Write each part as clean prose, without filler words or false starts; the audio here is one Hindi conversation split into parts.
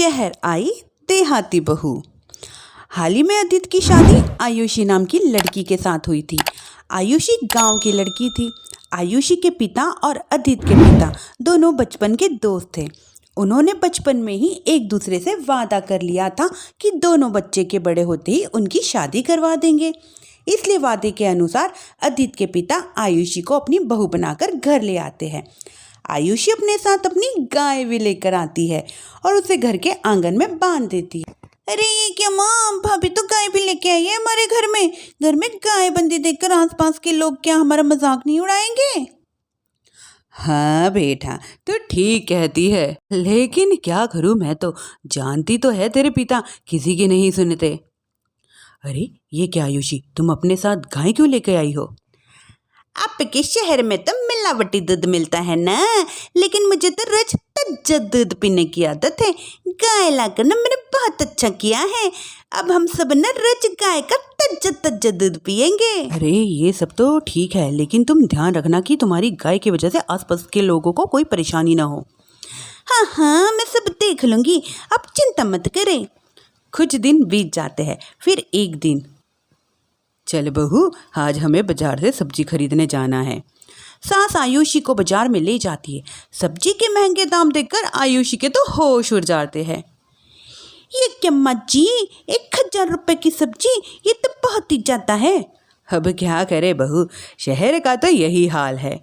शहर आई देहाती बहू। हाल ही में अदित की शादी आयुषी नाम की लड़की के साथ हुई थी। आयुषी गांव की लड़की थी। आयुषी के पिता और अदित के पिता दोनों बचपन के दोस्त थे। उन्होंने बचपन में ही एक दूसरे से वादा कर लिया था कि दोनों बच्चे के बड़े होते ही उनकी शादी करवा देंगे। इसलिए वादे के अनुसार अदित के पिता आयुषी को अपनी बहू बनाकर घर ले आते हैं। आयुषी अपने साथ अपनी गाय भी लेकर आती है और उसे घर के आंगन में बांध देती है। अरे ये क्या माँ, भाभी तो गाय भी लेके आई है हमारे घर में। घर में गाय बंदी देखकर आसपास के लोग क्या हमारा मजाक नहीं उड़ाएंगे? हाँ बेटा, तो ठीक कहती है, लेकिन क्या करूँ, मैं तो जानती तो है तेरे पिता किसी की नहीं सुनते। अरे ये क्या आयुषी, तुम अपने साथ गाय क्यों लेकर आई हो? आपके शहर में तो मिलावटी दूध मिलता है ना, लेकिन मुझे तो रोज ताजा दूध पीने की आदत है। गाय लाकर ना मैंने बहुत अच्छा किया है। अब हम सब ना रोज गाय का ताजा ताजा दूध पियेंगे। अरे ये सब तो ठीक है, लेकिन तुम ध्यान रखना कि तुम्हारी गाय की वजह से आसपास के लोगों को कोई परेशानी ना हो। हाँ हाँ, मैं सब देख लूँगी, आप चिंता मत करें। कुछ दिन बीत जाते हैं। फिर एक दिन, चल बहू, आज हमें बाजार से सब्जी खरीदने जाना है। सास आयुषी को बाजार में ले जाती है। सब्जी के महंगे दाम देखकर आयुषी के तो होश उड़ जाते हैं। ये क्या माँ जी, 1000 रुपए की सब्जी, ये तो बहुत ही ज्यादा है। अब क्या करे बहू, शहर का तो यही हाल है।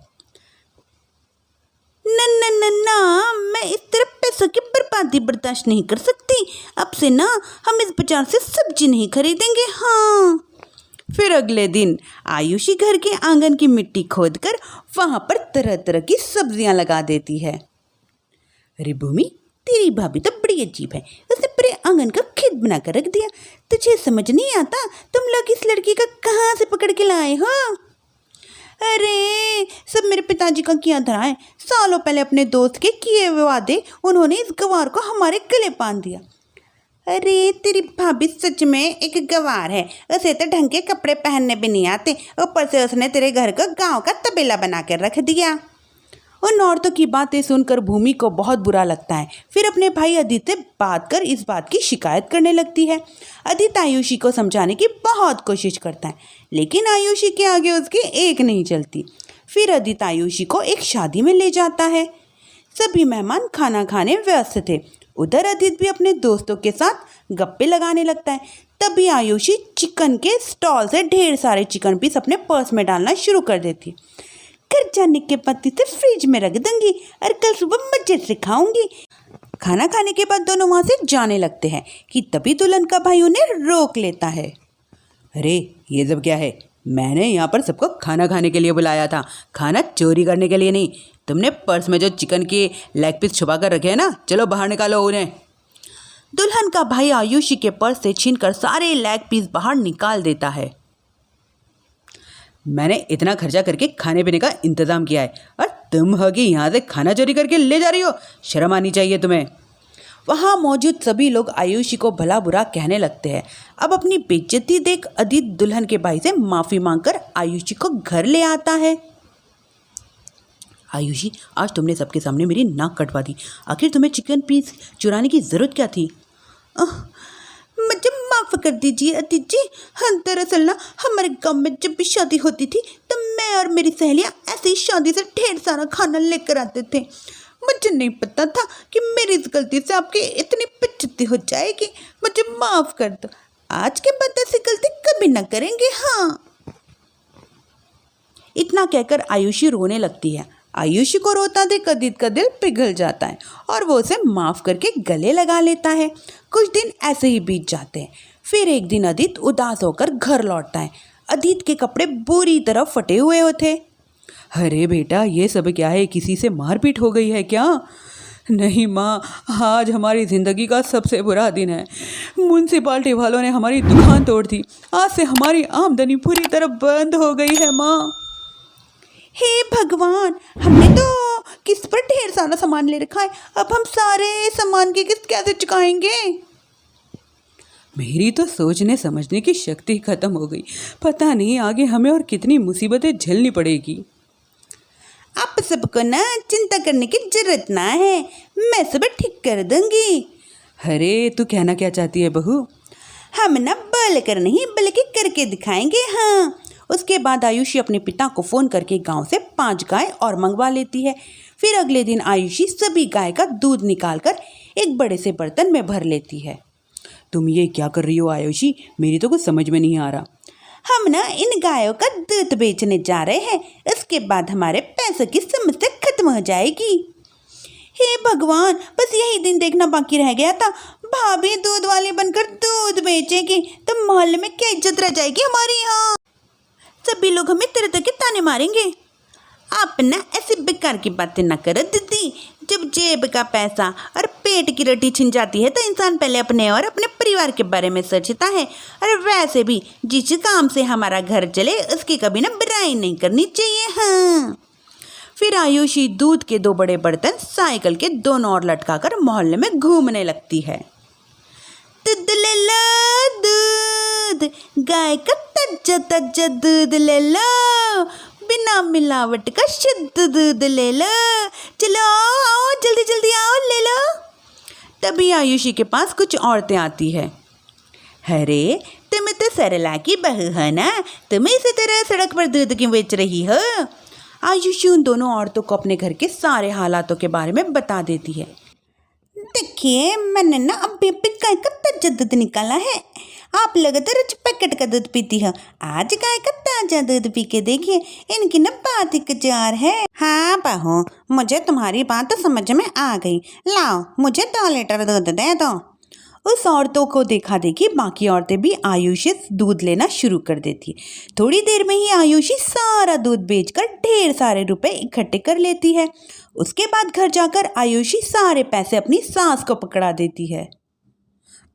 ना, मैं इस तरह पैसों की बर्बादी बर्दाश्त नहीं कर सकती। अब से ना हम इस बाजार से सब्जी नहीं खरीदेंगे। हाँ। फिर अगले दिन आयुषी घर के आंगन की मिट्टी खोदकर वहां पर तरह तरह की सब्जियां लगा देती है। अरे भूमि, तेरी भाभी तो बड़ी अजीब है, उसने पूरे आंगन का खेत बना कर रख दिया। तुझे समझ नहीं आता तुम लोग इस लड़की का कहाँ से पकड़ के लाए हो? अरे सब मेरे पिताजी का किया धरा है। सालों पहले अपने दोस्त के किए हुए वादे उन्होंने इस गवार को हमारे गले बांध दिया। अरे तेरी भाभी सच में एक गवार है, उसे तो ढंग के कपड़े पहनने भी नहीं आते, ऊपर से उसने तेरे घर को गांव का तबेला बना कर रख दिया। उन औरतों की बातें सुनकर भूमि को बहुत बुरा लगता है। फिर अपने भाई अदित से बात कर इस बात की शिकायत करने लगती है। अदित आयुषी को समझाने की बहुत कोशिश करता है, लेकिन आयुषी के आगे उसकी एक नहीं चलती। फिर अदित आयुषी को एक शादी में ले जाता है। सभी मेहमान खाना खाने व्यस्त थे। उधर अदित भी अपने दोस्तों के साथ गप्पे लगाने लगता है। तभी आयुषी चिकन के स्टॉल से ढेर सारे चिकन पीस अपने पर्स में डालना शुरू कर देती। घर जाने के बाद इसे फ्रिज में रख दूंगी और कल सुबह मजे से खाऊंगी। खाना खाने के बाद दोनों वहां से जाने लगते हैं कि तभी दुल्हन का भाई उन्हें रोक लेता है। अरे ये सब क्या है? मैंने यहाँ पर सबको खाना खाने के लिए बुलाया था, खाना चोरी करने के लिए नहीं। तुमने पर्स में जो चिकन के लेग पीस छुपा कर रखे हैं ना, चलो बाहर निकालो उन्हें। दुल्हन का भाई आयुषी के पर्स से छीनकर सारे लेग पीस बाहर निकाल देता है। मैंने इतना खर्चा करके खाने पीने का इंतजाम किया है और तुम हो कि यहाँ से खाना चोरी करके ले जा रही हो? शर्म आनी चाहिए तुम्हें। वहाँ मौजूद सभी लोग आयुषी को भला बुरा कहने लगते हैं। अब अपनी बेइज्जती देख अदित दुल्हन के भाई से माफ़ी मांगकर आयुषी को घर ले आता है। आयुषी, आज तुमने सबके सामने मेरी नाक कटवा दी। आखिर तुम्हें चिकन पीस चुराने की ज़रूरत क्या थी? मुझे माफ़ कर दीजिए अदित जी। हाँ, दरअसल ना हमारे गांव में जब भी शादी होती थी तो मैं और मेरी सहेलियाँ ऐसे ही शादी से ढेर सारा खाना लेकर आते थे। मुझे नहीं पता था कि मेरी इस गलती से आपकी इतनी बेइज्जती हो जाएगी। मुझे माफ़ कर दो। आज के बाद ऐसी गलती कभी ना करेंगे। हाँ। इतना कहकर आयुषी रोने लगती है। आयुषी को रोता देख अदित का दिल पिघल जाता है और वो उसे माफ़ करके गले लगा लेता है। कुछ दिन ऐसे ही बीत जाते हैं। फिर एक दिन अदित उदास होकर घर लौटता है। अदित के कपड़े बुरी तरह फटे हुए होते। अरे बेटा, ये सब क्या है? किसी से मारपीट हो गई है क्या? नहीं माँ, आज हमारी ज़िंदगी का सबसे बुरा दिन है। म्यूनसिपाल्टी वालों ने हमारी दुकान तोड़ दी। आज से हमारी आमदनी पूरी तरह बंद हो गई है माँ। हे भगवान, हमने तो किस्त पर ढेर सारा सामान ले रखा है। अब हम सारे सामान की किस्त कैसे चुकाएंगे? मेरी तो सोचने समझने की शक्ति खत्म हो गई। पता नहीं आगे हमें और कितनी मुसीबतें झेलनी पड़ेगी। आप सबको ना चिंता करने की जरूरत ना है, मैं सब ठीक कर दूंगी। अरे तू कहना क्या चाहती है बहू? हम ना बोल कर नहीं बल्कि करके दिखाएंगे। हाँ। उसके बाद आयुषी अपने पिता को फ़ोन करके गांव से 5 गाय और मंगवा लेती है। फिर अगले दिन आयुषी सभी गाय का दूध निकालकर एक बड़े से बर्तन में भर लेती है। तुम ये क्या कर रही हो आयुषी? मेरी तो कुछ समझ में नहीं आ रहा। हम ना इन गायों का दूध बेचने जा रहे हैं, उसके बाद हमारे पैसों की समस्या खत्म हो जाएगी। हे भगवान, बस यही दिन देखना बाकी रह गया था। भाभी दूध वाली बनकर दूध बेचेगी तो मोहल्ले में क्या इज्जत रह जाएगी हमारी। यहाँ सभी लोग हमें तरह तरह के ताने मारेंगे। आप ना ऐसी बेकार की बातें ना करो दीदी। जब जेब का पैसा और पेट की रोटी छिन जाती है तो इंसान पहले अपने और अपने परिवार के बारे में सोचता है। और वैसे भी जिस काम से हमारा घर चले उसकी कभी ना बुराई नहीं करनी चाहिए। हाँ। फिर आयुषी दूध के 2 बड़े बर्तन साइकिल के दोनों ओर लटकाकर मोहल्ले में घूमने लगती है। दूध ले लो दूध, गाय का ताजा ताजा दूध ले लो, बिना मिलावट का शुद्ध दूध ले लो। चलो आओ जल्दी जल्दी आओ ले लो। तभी आयुषी के पास कुछ औरतें आती है। अरे तुम तो सरला की बहू हो ना, तुम इसी तरह सड़क पर दूध क्यों बेच रही हो? आयुषी उन दोनों औरतों को अपने घर के सारे हालातों के बारे में बता देती है। देखिए मैंने ना अभी गाय का ताजा दूध निकाला है। आप लोग तो रोज पैकेट का दूध पीती हो, आज गाय का ताजा दूध पी के देखिए, इनकी ना बात ही कुछ और है। हाँ बहू, मुझे तुम्हारी बात तो समझ में आ गई। लाओ मुझे 2 लीटर दूध दे दो। उस औरतों को देखा देखी बाकी औरतें भी आयुषी से दूध लेना शुरू कर देती है। थोड़ी देर में ही आयुषी सारा दूध बेचकर ढेर सारे रुपए इकट्ठे कर लेती है। उसके बाद घर जाकर आयुषी सारे पैसे अपनी सास को पकड़ा देती है।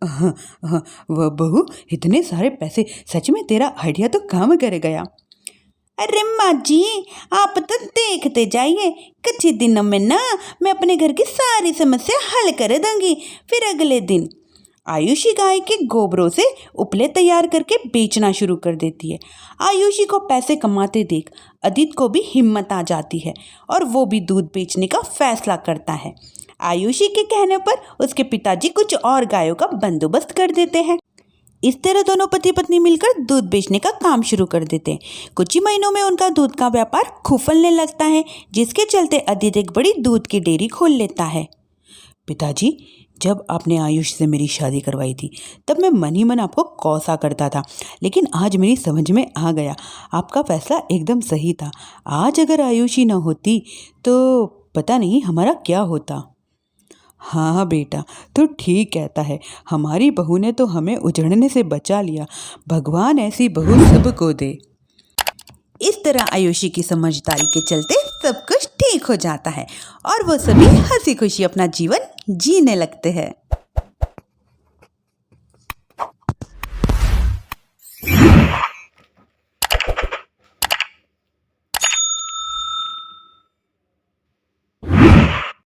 वह बहू, इतने सारे पैसे, सच में तेरा आइडिया तो काम कर गया। अरे माँ जी, आप तो देखते जाइए, कुछ ही दिनों में ना मैं अपने घर की सारी समस्या हल कर दूंगी। फिर अगले दिन आयुषी गाय के गोबरों से उपले तैयार करके बेचना शुरू कर देती है। आयुषी को पैसे कमाते देख अदित को भी हिम्मत आ जाती है और वो भी दूध बेचने का फैसला करता है। आयुषी के कहने पर उसके पिताजी कुछ और गायों का बंदोबस्त कर देते हैं। इस तरह दोनों पति पत्नी मिलकर दूध बेचने का काम शुरू कर देते हैं। कुछ ही महीनों में उनका दूध का व्यापार खूब फलने लगता है, जिसके चलते अदित एक बड़ी दूध की डेयरी खोल लेता है। पिताजी, जब आपने आयुष से मेरी शादी करवाई थी तब मैं मन ही मन आपको कौसा करता था, लेकिन आज मेरी समझ में आ गया आपका फैसला एकदम सही था। आज अगर आयुषी न होती तो पता नहीं हमारा क्या होता। हाँ बेटा, तू ठीक कहता है, हमारी बहू ने तो हमें उजड़ने से बचा लिया। भगवान ऐसी बहू सबको दे। इस तरह आयुषी की समझदारी के चलते सब कुछ ठीक हो जाता है और वो सभी हंसी खुशी अपना जीवन जीने लगते हैं।